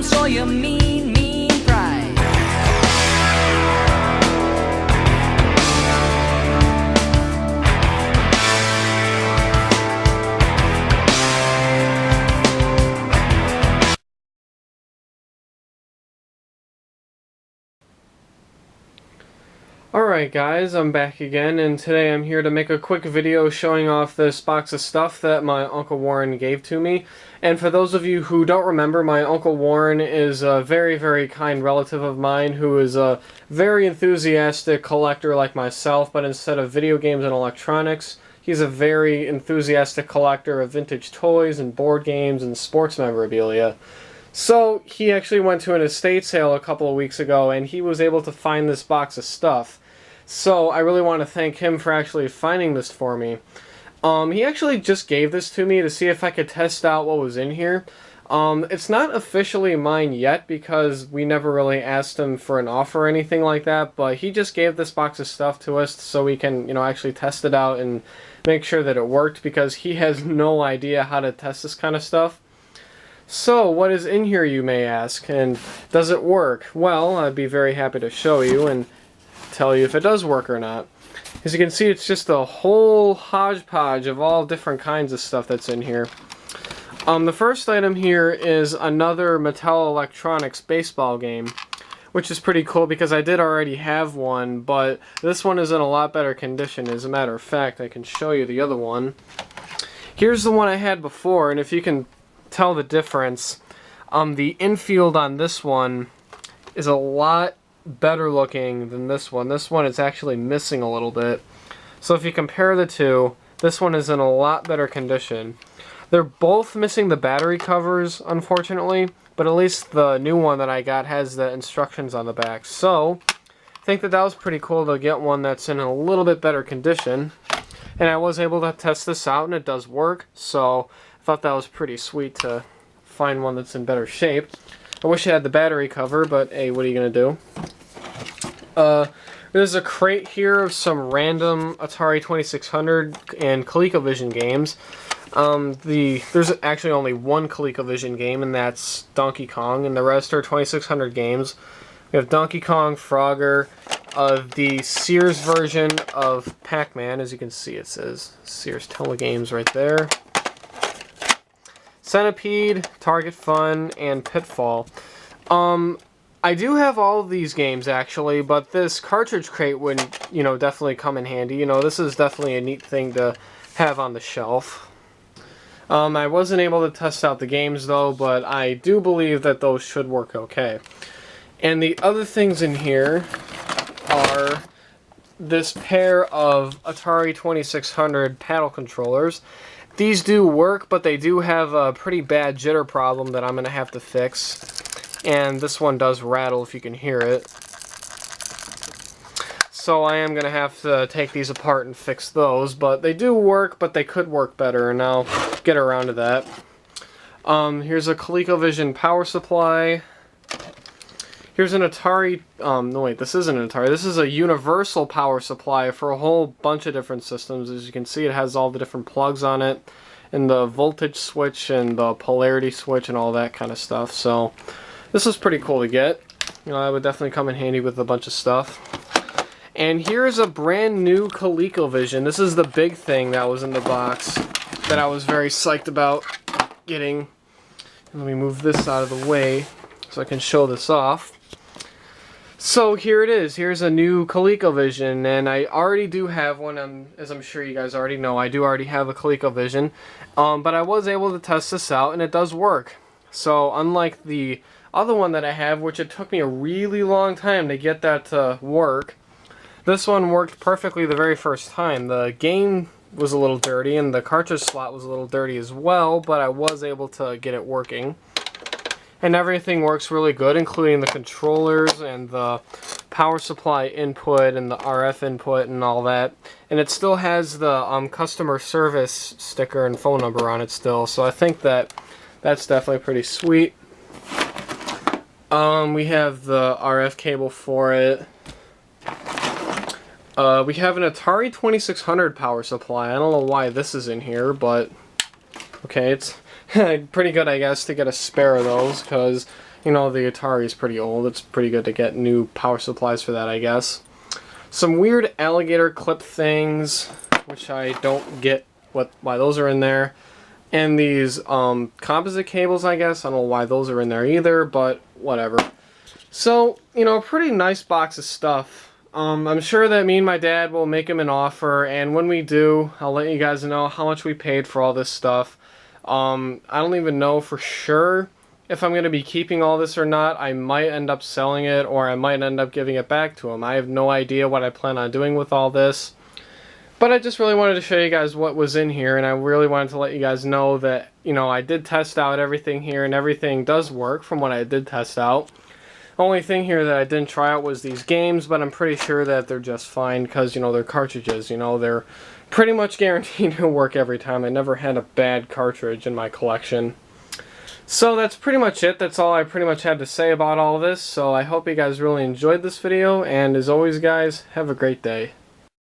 destroy your mean, mean pride. Alright guys, I'm back again, and today I'm here to make a quick video showing off this box of stuff that my Uncle Warren gave to me. And for those of you who don't remember, my Uncle Warren is a very, very kind relative of mine who is a very enthusiastic collector like myself, but instead of video games and electronics, he's a very enthusiastic collector of vintage toys and board games and sports memorabilia. So he actually went to an estate sale a couple of weeks ago and he was able to find this box of stuff. So I really want to thank him for actually finding this for me. He actually just gave this to me to see if I could test out what was in here. It's not officially mine yet because we never really asked him for an offer or anything like that, but he just gave this box of stuff to us so we can, actually test it out and make sure that it worked, because he has no idea how to test this kind of stuff. So, what is in here, you may ask, and does it work? Well, I'd be very happy to show you and tell you if it does work or not. As you can see, it's just a whole hodgepodge of all different kinds of stuff that's in here. The first item here is another Mattel Electronics baseball game, which is pretty cool because I did already have one, but this one is in a lot better condition. As a matter of fact, I can show you the other one. Here's the one I had before, and if you can tell the difference, the infield on this one is a lot better looking than this one. This one is actually missing a little bit. So if you compare the two, this one is in a lot better condition. They're both missing the battery covers, unfortunately, but at least the new one that I got has the instructions on the back. So I think that was pretty cool to get one that's in a little bit better condition. And I was able to test this out and it does work, so I thought that was pretty sweet to find one that's in better shape. I wish it had the battery cover, but hey, what are you going to do? There's a crate here of some random Atari 2600 and ColecoVision games. There's actually only one ColecoVision game, and that's Donkey Kong, and the rest are 2600 games. We have Donkey Kong, Frogger, the Sears version of Pac-Man. As you can see, it says Sears Telegames right there. Centipede, Target Fun, and Pitfall. I do have all of these games, actually, but this cartridge crate would, definitely come in handy. This is definitely a neat thing to have on the shelf. I wasn't able to test out the games, though, but I do believe that those should work okay. And the other things in here are this pair of Atari 2600 paddle controllers. These do work, but they do have a pretty bad jitter problem that I'm going to have to fix. And this one does rattle if you can hear it. So I am going to have to take these apart and fix those. But they do work, but they could work better, and I'll get around to that. Here's a ColecoVision power supply. Here's an Atari, no wait, this isn't an Atari, this is a universal power supply for a whole bunch of different systems. As you can see, it has all the different plugs on it, and the voltage switch, and the polarity switch, and all that kind of stuff. So, this is pretty cool to get. That would definitely come in handy with a bunch of stuff. And here's a brand new ColecoVision. This is the big thing that was in the box that I was very psyched about getting. And let me move this out of the way so I can show this off. So here it is. Here's a new ColecoVision, and I already do have one. As I'm sure you guys already know, I do already have a ColecoVision, but I was able to test this out, and it does work. So unlike the other one that I have, which it took me a really long time to get that to work, this one worked perfectly the very first time. The game was a little dirty, and the cartridge slot was a little dirty as well, but I was able to get it working. And everything works really good, including the controllers and the power supply input and the RF input and all that. And it still has the customer service sticker and phone number on it still, so I think that that's definitely pretty sweet. We have the RF cable for it. We have an Atari 2600 power supply. I don't know why this is in here, but okay, it's pretty good, I guess, to get a spare of those, because you know, the Atari's pretty old. It's pretty good to get new power supplies for that, I guess. Some weird alligator clip things, which I don't get why those are in there. And these composite cables, I guess. I don't know why those are in there either, but whatever. So, you know, a pretty nice box of stuff. I'm sure that me and my dad will make him an offer, and when we do, I'll let you guys know how much we paid for all this stuff. I don't even know for sure if I'm going to be keeping all this or not. I might end up selling it, or I might end up giving it back to him. I have no idea what I plan on doing with all this. But I just really wanted to show you guys what was in here, and I really wanted to let you guys know that, you know, I did test out everything here, and everything does work from what I did test out. The only thing here that I didn't try out was these games, but I'm pretty sure that they're just fine because, you know, they're cartridges. You know, they're pretty much guaranteed to work every time. I never had a bad cartridge in my collection. So that's pretty much it. That's all I pretty much had to say about all this. So I hope you guys really enjoyed this video, and as always, guys, have a great day.